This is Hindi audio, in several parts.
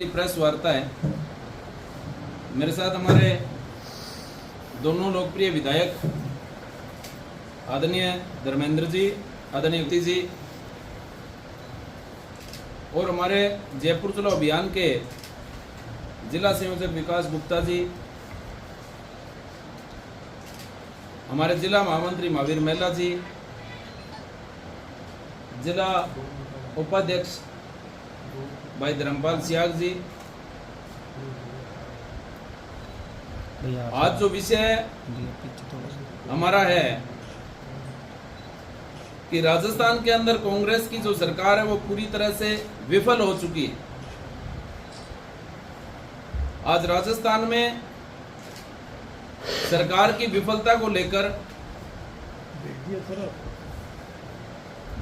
प्रेस वार्ता है। मेरे साथ हमारे दोनों लोकप्रिय विधायक आदरणीय धर्मेंद्र जी, आदरणीय युक्ति जी और हमारे जयपुर चलो अभियान के जिला संयोजक विकास गुप्ता जी, हमारे जिला महामंत्री महावीर मेहला जी, जिला उपाध्यक्ष भाई धर्मपाल सियाग जी। आज जो विषय हमारा है कि राजस्थान के अंदर कांग्रेस की जो सरकार है वो पूरी तरह से विफल हो चुकी है। आज राजस्थान में सरकार की विफलता को लेकर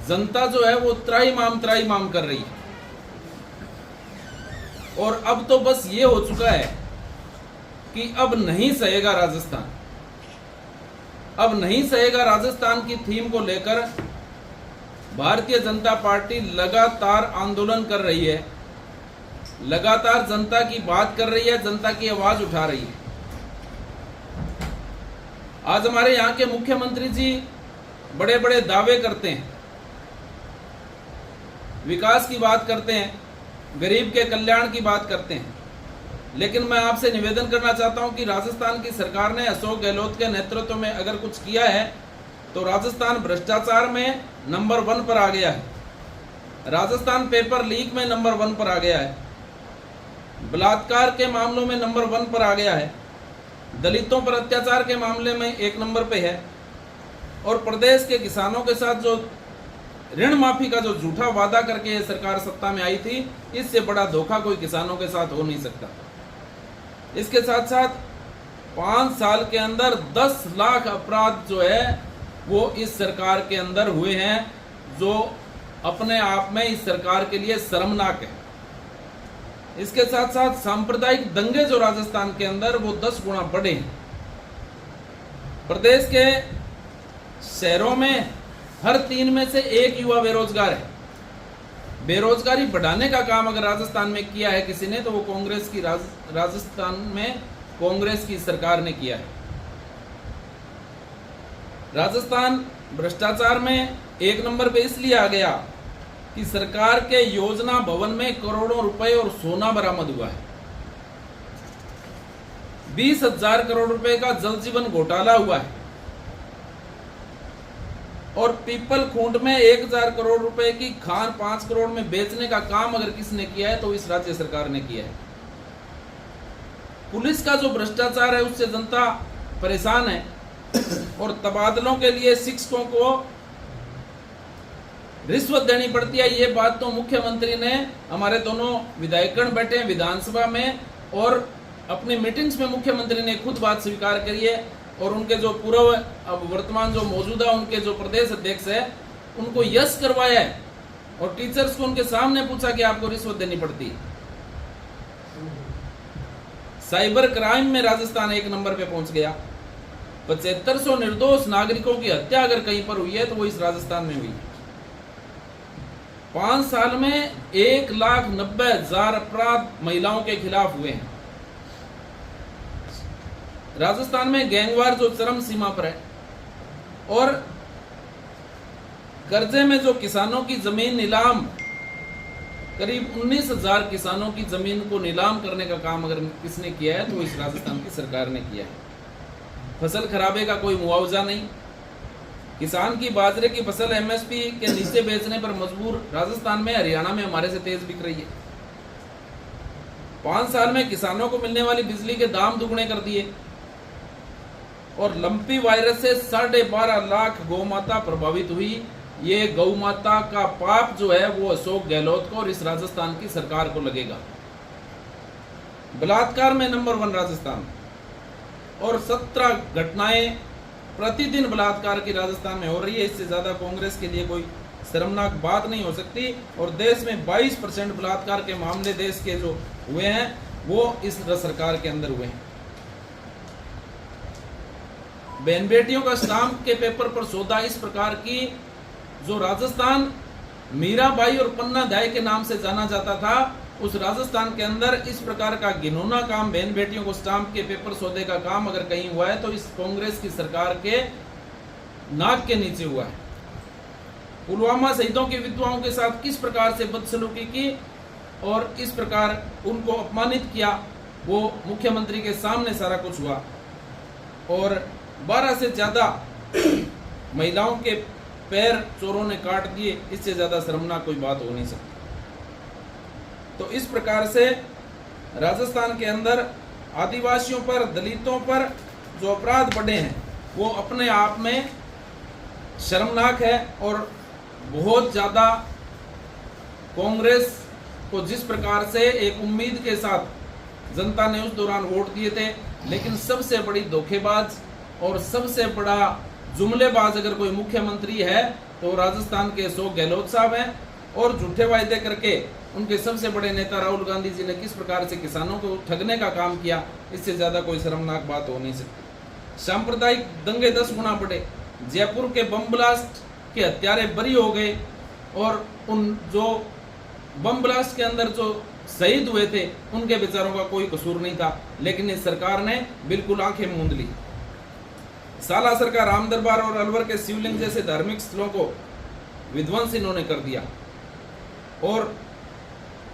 जनता जो है वो त्राहिमाम कर रही है। और अब तो बस ये हो चुका है कि अब नहीं सहेगा राजस्थान, अब नहीं सहेगा राजस्थान की थीम को लेकर भारतीय जनता पार्टी लगातार आंदोलन कर रही है, लगातार जनता की बात कर रही है, जनता की आवाज उठा रही है। आज हमारे यहाँ के मुख्यमंत्री जी बड़े बड़े दावे करते हैं, विकास की बात करते हैं, गरीब के कल्याण की बात करते हैं, लेकिन मैं आपसे निवेदन करना चाहता हूं कि राजस्थान की सरकार ने अशोक गहलोत के नेतृत्व में अगर कुछ किया है तो राजस्थान भ्रष्टाचार में नंबर 1 पर आ गया है, राजस्थान पेपर लीक में नंबर 1 पर आ गया है, बलात्कार के मामलों में नंबर 1 पर आ गया है, दलितों पर अत्याचार के मामले में 1 नंबर पे है, और प्रदेश के किसानों के साथ जो ऋण माफी का जो झूठा वादा करके ये सरकार सत्ता में आई थी, इससे बड़ा धोखा कोई किसानों के साथ हो नहीं सकता। इसके साथ साथ 5 साल के अंदर 10 लाख अपराध जो है वो इस सरकार के अंदर हुए हैं, जो अपने आप में इस सरकार के लिए शर्मनाक है। इसके साथ साथ सांप्रदायिक दंगे जो राजस्थान के अंदर वो 10 गुना बढ़े हैं। प्रदेश के शहरों में हर 3 में से 1 युवा बेरोजगार है। बेरोजगारी बढ़ाने का काम अगर राजस्थान में किया है किसी ने तो वो कांग्रेस की राजस्थान में कांग्रेस की सरकार ने किया है। राजस्थान भ्रष्टाचार में 1 नंबर पे इसलिए आ गया कि सरकार के योजना भवन में करोड़ों रुपए और सोना बरामद हुआ है। 20,000 करोड़ रुपए का जल जीवन घोटाला हुआ है, और पीपल खूंट में 1,000 करोड़ रुपए की खान 5 करोड़ में बेचने का काम अगर किसने किया है तो इस राज्य सरकार ने किया है। पुलिस का जो भ्रष्टाचार है उससे जनता परेशान है, और तबादलों के लिए शिक्षकों को रिश्वत देनी पड़ती है। ये बात तो मुख्यमंत्री ने, हमारे दोनों विधायकगण बैठे हैं विधानसभा में, और अपनी मीटिंग्स में मुख्यमंत्री ने खुद बात स्वीकार करी है, और उनके जो पूर्व अब वर्तमान जो मौजूदा उनके जो प्रदेश अध्यक्ष है उनको यश करवाया है, और टीचर्स को उनके सामने पूछा कि आपको रिश्वत देनी पड़ती है। साइबर क्राइम में राजस्थान 1 नंबर पे पहुंच गया। 7500 निर्दोष नागरिकों की हत्या अगर कहीं पर हुई है तो वो इस राजस्थान में हुई। 5 साल में 1,90,000 अपराध महिलाओं के खिलाफ हुए हैं। राजस्थान में गैंगवार जो चरम सीमा पर है, और कर्जे में जो किसानों की जमीन नीलाम, करीब 19,000 किसानों की जमीन को नीलाम करने का काम अगर किसने किया है तो इस राजस्थान की सरकार ने किया है। फसल खराबे का कोई मुआवजा नहीं, किसान की बाजरे की फसल एमएसपी के नीचे बेचने पर मजबूर राजस्थान में, हरियाणा में हमारे से तेज बिक रही है। 5 साल में किसानों को मिलने वाली बिजली के दाम दुगने कर दिए, और लंपी वायरस से 12.5 लाख गौ माता प्रभावित हुई। ये गौ माता का पाप जो है वो अशोक गहलोत को और इस राजस्थान की सरकार को लगेगा। बलात्कार में नंबर 1 राजस्थान, और 17 घटनाएं प्रतिदिन बलात्कार की राजस्थान में हो रही है। इससे ज्यादा कांग्रेस के लिए कोई शर्मनाक बात नहीं हो सकती। और देश में 22% बलात्कार के मामले देश के जो हुए हैं वो इस सरकार के अंदर हुए हैं। बहन बेटियों का स्टाम्प के पेपर पर सौदा, इस प्रकार की जो राजस्थान मीराबाई और पन्ना दाई के नाम से जाना जाता था, उस राजस्थान के अंदर इस प्रकार का घिनौना काम, बहन बेटियों को स्टाम्प के पेपर सौदे का काम अगर कहीं हुआ है तो इस कांग्रेस की सरकार के नाक के नीचे हुआ है। पुलवामा शहीदों के विधवाओं के साथ किस प्रकार से बदसलूकी की और इस प्रकार उनको अपमानित किया, वो मुख्यमंत्री के सामने सारा कुछ हुआ। और 12 से ज्यादा महिलाओं के पैर चोरों ने काट दिए, इससे ज्यादा शर्मनाक कोई बात हो नहीं सकती। तो इस प्रकार से राजस्थान के अंदर आदिवासियों पर, दलितों पर जो अपराध बढ़े हैं वो अपने आप में शर्मनाक है। और बहुत ज़्यादा कांग्रेस को जिस प्रकार से एक उम्मीद के साथ जनता ने उस दौरान वोट दिए थे, लेकिन सबसे बड़ी धोखेबाज और सबसे बड़ा जुमलेबाज अगर कोई मुख्यमंत्री है तो राजस्थान के अशोक गहलोत साहब हैं। और झूठे वायदे करके उनके सबसे बड़े नेता राहुल गांधी जी ने किस प्रकार से किसानों को ठगने का काम किया, इससे ज्यादा कोई शर्मनाक बात हो नहीं सकती। सांप्रदायिक दंगे 10 गुना बढ़े। जयपुर के बम ब्लास्ट के हत्यारे बरी हो गए और उन जो बम ब्लास्ट के अंदर जो शहीद हुए थे उनके बेचारों का कोई कसूर नहीं था, लेकिन इस सरकार ने बिल्कुल आंखें मूंद ली। सालासर का राम दरबार और अलवर के शिवलिंग जैसे धार्मिक स्थलों को विध्वंस इन्होंने कर दिया। और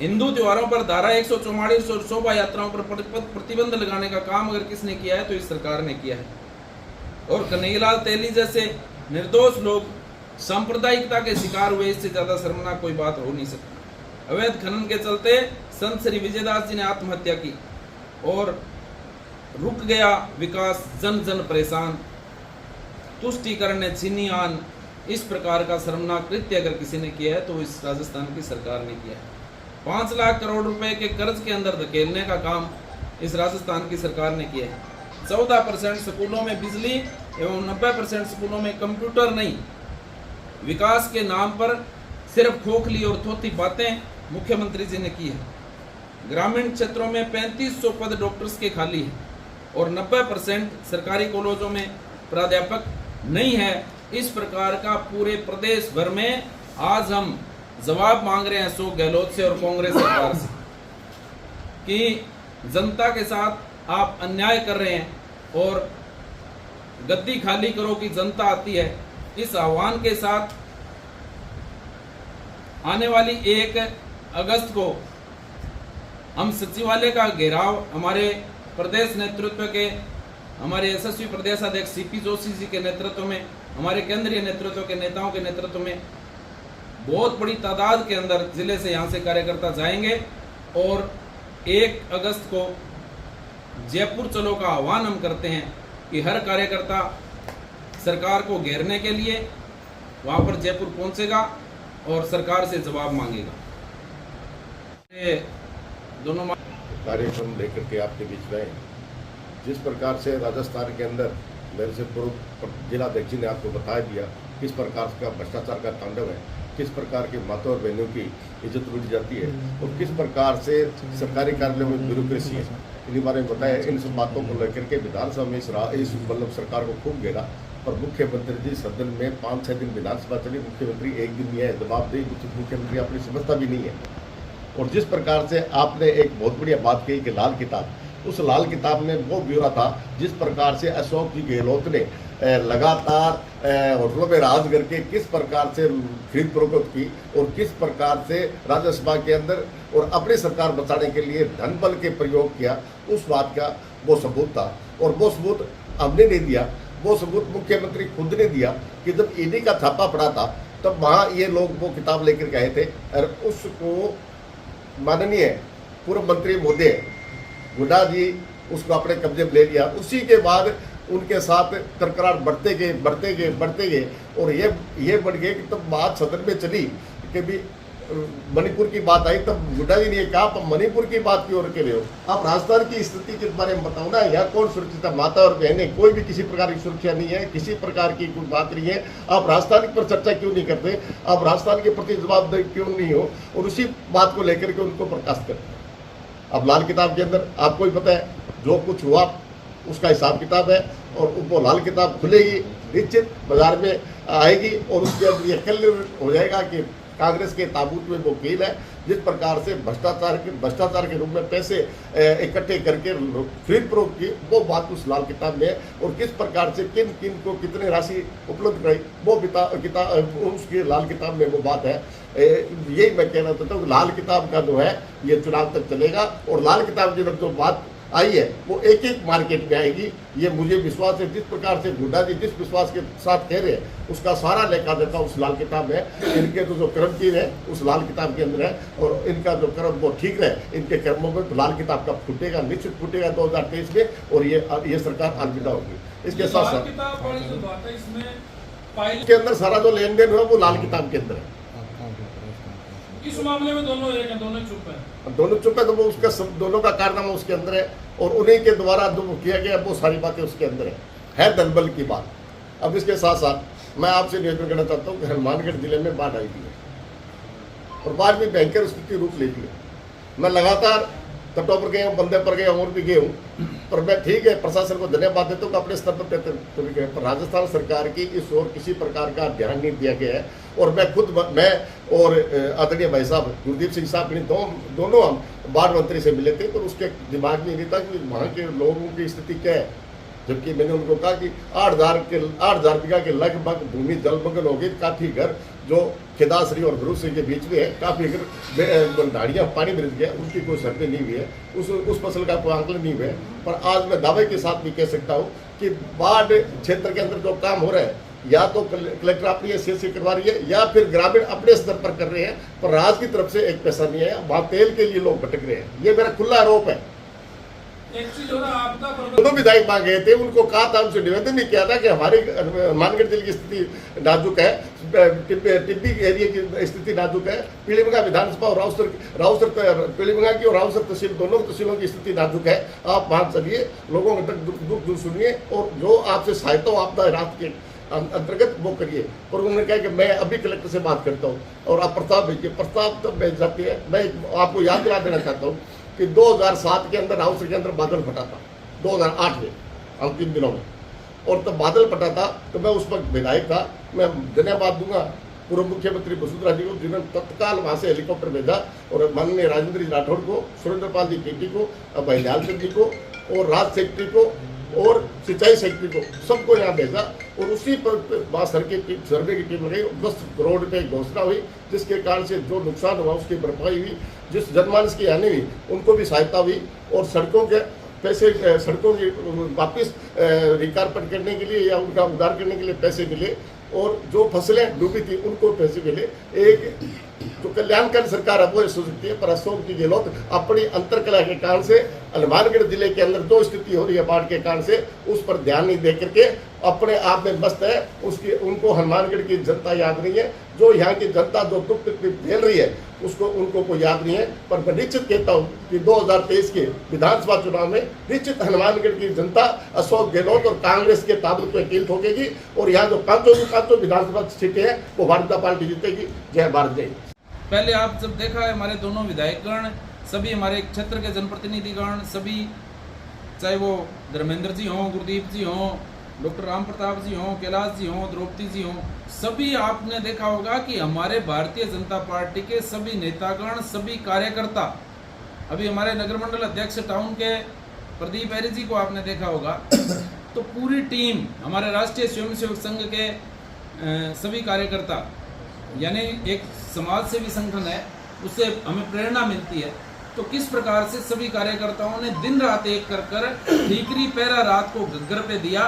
हिंदू त्योहारों पर धारा 144 और शोभा यात्राओं पर प्रतिबंध लगाने का काम अगर किसने किया है तो इस सरकार ने किया है। और कन्हैयालाल तेली जैसे निर्दोष लोग सांप्रदायिकता के शिकार हुए, इससे ज्यादा शर्मनाक कोई बात हो नहीं सकती। अवैध खनन के चलते संत श्री विजयदास जी ने आत्महत्या की और रुक गया विकास, जन जन परेशान, तुष्टीकरण ने छीनी आन। इस प्रकार का शर्मनाक कृत्य अगर किसी ने किया है तो इस राजस्थान की सरकार ने किया है। 5 लाख करोड़ रुपए के कर्ज के अंदर धकेलने का काम इस राजस्थान की सरकार ने किया है। 14% स्कूलों में बिजली एवं 90% स्कूलों में कंप्यूटर नहीं। विकास के नाम पर सिर्फ खोखली और थोथी बातें मुख्यमंत्री जी ने की है। ग्रामीण क्षेत्रों में 3500 पद डॉक्टर्स के खाली हैं और 90% सरकारी कॉलेजों में प्राध्यापक नहीं है। इस प्रकार का पूरे प्रदेश भर में आज हम जवाब मांग रहे हैं अशोक गहलोत से और कांग्रेस सरकार से कि जनता के साथ आप अन्याय कर रहे हैं और गद्दी खाली करो कि जनता आती है। इस आह्वान के साथ आने वाली 1 अगस्त को हम सचिवालय का घेराव हमारे प्रदेश नेतृत्व के, हमारे यशस्वी प्रदेश अध्यक्ष सीपी जोशी जी के नेतृत्व में, हमारे केंद्रीय नेतृत्व के नेताओं के नेतृत्व में बहुत बड़ी तादाद के अंदर जिले से यहाँ से कार्यकर्ता जाएंगे और 1 अगस्त को जयपुर चलो का आह्वान हम करते हैं कि हर कार्यकर्ता सरकार को घेरने के लिए वहाँ पर जयपुर पहुँचेगा और सरकार से जवाब मांगेगा। ये दोनों कार्यक्रम लेकर के आपके बीच में जिस प्रकार से राजस्थान के अंदर मेरे से पूर्व जिलाध्यक्ष ने आपको बता दिया किस प्रकार का भ्रष्टाचार का तांडव है, किस प्रकार के माताओं और बहनों की इज्जत लूटी जाती है और किस प्रकार से सरकारी कार्यालयों में ब्यूरोक्रेसी है, इन बारे में बताया। इन सब बातों को लेकर के विधानसभा में इस मतलब सरकार को खूब घेरा और मुख्यमंत्री जी सदन में 5-6 दिन विधानसभा चली, मुख्यमंत्री एक दिन नहीं है जवाब दे, मुख्यमंत्री अपनी समझता भी नहीं है। और जिस प्रकार से आपने एक बहुत बढ़िया बात कही कि लाल किताब, उस लाल किताब में वो ब्यौरा था जिस प्रकार से अशोक जी गहलोत ने लगातार होटलों में राज करके किस प्रकार से खरीद फरोख्त की और किस प्रकार से राज्यसभा के अंदर और अपनी सरकार बचाने के लिए धन बल के प्रयोग किया, उस बात का वो सबूत था। और वो सबूत हमने नहीं दिया, वो सबूत मुख्यमंत्री खुद ने दिया कि जब ईडी का छापा पड़ा था तब वहाँ ये लोग वो किताब लेकर के आए थे और उसको माननीय पूर्व मंत्री महोदय गुड्डा जी उसको अपने कब्जे में ले लिया। उसी के बाद उनके साथ करकरार बढ़ते गए और ये बढ़ गए कि तब बात सदन में चली कि भी मणिपुर की बात आई, तब गुड्डा जी ने कहा आप मणिपुर की बात क्यों रखे रहे हो, आप राजस्थान की स्थिति के बारे में बताओ ना। यहाँ कौन सुरक्षित है, माता और बहनें, कोई भी किसी प्रकार की सुरक्षा नहीं है, किसी प्रकार की कोई बात नहीं है। आप राजस्थान पर चर्चा क्यों नहीं करते, आप राजस्थान के प्रति जवाबदेह क्यों नहीं हो और उसी बात को लेकर के उनको प्रकाशित करते। अब लाल किताब के अंदर आपको ही पता है जो कुछ हुआ उसका हिसाब किताब है और वो लाल किताब खुलेगी, निश्चित बाजार में आएगी और उसके अंदर ये क्लियर हो जाएगा कि कांग्रेस के ताबूत में वो कील है। जिस प्रकार से भ्रष्टाचार के रूप में पैसे इकट्ठे करके खरीद फरोख्त की, वो बात उस लाल किताब में है। और किस प्रकार से किन किन को कितनी राशि उपलब्ध कराई, वो उसकी लाल किताब में वो बात है। यही मैं कहना चाहता हूँ, लाल किताब का जो है ये चुनाव तक चलेगा। और लाल किताब की जो बात आई है वो एक एक मार्केट में आएगी, ये मुझे विश्वास है। जिस प्रकार से गुड्डा जी जिस विश्वास के साथ कह रहे हैं, उसका सारा लेखा जोखा उस लाल किताब में है। इनके तो जो कर्म की है उस लाल किताब के अंदर है, और इनका जो कर्म वो ठीक है, इनके कर्मों में तो लाल किताब का फूटेगा, निश्चित फूटेगा 2023 में, और ये सरकार अलविदा होगी। इसके साथ साथ इसके अंदर सारा जो लेन देन हुआ वो लाल किताब के अंदर है। इस मामले में दोनों एक हैं, दोनों चुप हैं। दोनों चुप है, तो वो उसका दोनों का कारनामा उसके अंदर है, और उन्हीं के द्वारा जो किया गया वो सारी बातें उसके अंदर है दलबल की बात। अब इसके साथ साथ मैं आपसे निवेदन करना चाहता हूँ कि हनुमानगढ़ जिले में बाढ़ आई थी, और बाढ़ में भयंकर स्थिति रूप ले ली है। मैं लगातार तटों पर गया हूँ, बंदे पर गया हूँ, और भी गए हूँ, पर मैं ठीक है प्रशासन को धन्यवाद देता हूँ कि अपने स्तर पर गए, पर राजस्थान सरकार की इस ओर किसी प्रकार का ध्यान नहीं दिया गया है। और मैं और आदरणीय भाई साहब गुरदीप सिंह साहब दोनों हम बाढ़ मंत्री से मिले थे, पर उसके दिमाग में नहीं था कि वहाँ के लोगों की स्थिति क्या है। जबकि मैंने उनको कहा कि 8,000 बीघा के लगभग भूमि जलमग्न हो गई, काफ़ी घर जो खेदासरी और भरूसी के बीच में है, काफ़ी घर ढाड़ियाँ पानी में गया, उनकी कोई सर्वे नहीं हुई है, उस फसल का कोई आंकलन नहीं हुआ है। पर आज मैं दावे के साथ भी कह सकता हूँ कि बाढ़ क्षेत्र के अंदर जो काम हो रहा है, या तो कलेक्टर अपनी हैसियत से करवा रही है, या फिर ग्रामीण अपने स्तर पर कर रहे हैं, पर राज्य की तरफ से एक पैसा नहीं है। वहाँ तेल के लिए लोग भटक रहे हैं, ये मेरा खुला आरोप है। दोनों विधायक मांग गए थे, उनको कहा था, उनसे निवेदन भी किया था कि हमारे हनुमानगढ़ जिले की स्थिति नाजुक है, टिब्बी एरिया की स्थिति नाजुक है, पीलीभंगा विधानसभा और राउसर पीलीभंगा की और राउसर तहसील दोनों तहसीलों की स्थिति नाजुक है। आप वहाँ चलिए, लोगों के दुख सुनिए, और जो आपसे सहायता हो आपदा राहत के अंतर्गत वो करिए। और उन्होंने कहा कि मैं अभी कलेक्टर से बात करता हूँ, और आप प्रस्ताव भेजिए। प्रस्ताव तब भेज जाती है। मैं आपको याद दिला देना चाहता हूँ कि 2007 के अंदर राउसर के अंदर बादल फटा था, 2008 में अंतिम दिनों में, और तब बादल फटा था तो मैं उस वक्त विधायक था। मैं धन्यवाद दूंगा पूर्व मुख्यमंत्री वसुंधरा जी को, जिन्होंने तत्काल वहाँ से हेलीकॉप्टर भेजा, और माननीय राजेंद्र राठौड़ को, सुरेंद्र पाल जी टीटी को, भाई लालचंद जी को, और राज सेक्रेटरी को, और सिंचाई सेक्रेटरी को, सबको यहाँ भेजा। और उसी पर वहाँ सर्वे की टीम लगाई, 10 करोड़ रुपये की घोषणा हुई, जिसके कारण से जो नुकसान हुआ उसकी भरपाई हुई, जिस जनमानस की हानि हुई उनको भी सहायता हुई, और सड़कों के पैसे, सड़कों की वापस रिकार्पण करने के लिए या उनका उद्धार करने के लिए पैसे मिले, और जो फसलें डूबी थी उनको पैसे मिले। एक जो कल्याणकारी सरकार है वो सोच सकती है, पर अशोक जी गहलोत अपनी अंतरकला के कारण से हनुमानगढ़ जिले के अंदर जो स्थिति हो रही है बाढ़ के कारण से, उस पर ध्यान नहीं दे करके अपने आप में मस्त है। उनको हनुमानगढ़ की जनता याद नहीं है, जो यहाँ की जनता जो दुख तकलीफ झेल रही है उसको उनको कोई याद नहीं है। पर मैं निश्चित कहता हूँ कि 2023 के विधानसभा चुनाव में निश्चित हनुमानगढ़ की जनता अशोक गहलोत और कांग्रेस के ताबूत में कील ठोकेगी, और यहाँ जो पांचों विधानसभा सीटें हैं वो भारतीय जनता पार्टी जीतेगी। जय भारत जय। पहले आप जब देखा है हमारे दोनों विधायकगण, सभी हमारे क्षेत्र के जनप्रतिनिधिगण, सभी चाहे वो धर्मेंद्र जी हों, गुरदीप जी हों, डॉक्टर राम प्रताप जी हों, कैलाश जी हों, द्रौपदी जी हों, सभी आपने देखा होगा कि हमारे भारतीय जनता पार्टी के सभी नेतागण, सभी कार्यकर्ता, अभी हमारे नगर मंडल अध्यक्ष टाउन के प्रदीप ऐरी जी को आपने देखा होगा, तो पूरी टीम हमारे राष्ट्रीय स्वयंसेवक संघ के सभी कार्यकर्ता, यानी एक समाज सेवी संगठन है, उससे हमें प्रेरणा मिलती है। तो किस प्रकार से सभी कार्यकर्ताओं ने दिन रात एक कर ठीकरी पहरा रात को घग्गर पे दिया।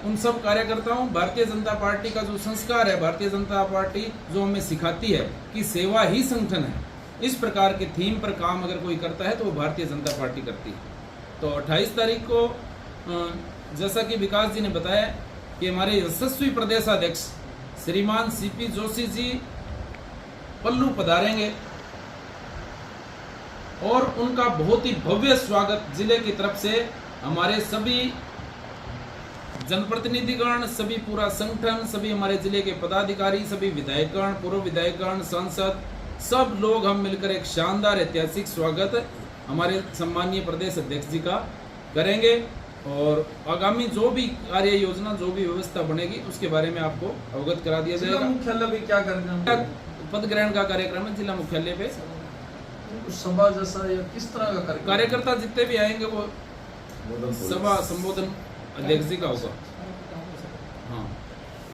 उन सब कार्यकर्ताओं, भारतीय जनता पार्टी का जो संस्कार है, भारतीय जनता पार्टी जो हमें सिखाती है कि सेवा ही संगठन है, इस प्रकार के थीम पर काम अगर कोई करता है तो वो भारतीय जनता पार्टी करती है। तो 28 तारीख को जैसा कि विकास जी ने बताया कि हमारे यशस्वी प्रदेशाध्यक्ष श्रीमान सीपी जोशी जी पल्लू पधारेंगे, और उनका बहुत ही भव्य स्वागत जिले की तरफ से हमारे सभी जनप्रतिनिधिगण, सभी पूरा संगठन, सभी हमारे जिले के पदाधिकारी, सभी विधायकगण, पूर्व विधायकगण, सांसद, सब लोग हम मिलकर एक शानदार ऐतिहासिक स्वागत हमारे सम्मानीय प्रदेश अध्यक्ष जी का करेंगे। और आगामी जो भी कार्य योजना, जो भी व्यवस्था बनेगी उसके बारे में आपको अवगत करा दिया जाएगा। मुख्यालय भी क्या करना, पद ग्रहण का कार्यक्रम है जिला मुख्यालय पे। कुछ सभा जैसा या किस तरह का कार्यक्रम? कार्यकर्ता जितने भी आएंगे वो सभा संबोधन अध्यक्ष जी का होगा। हाँ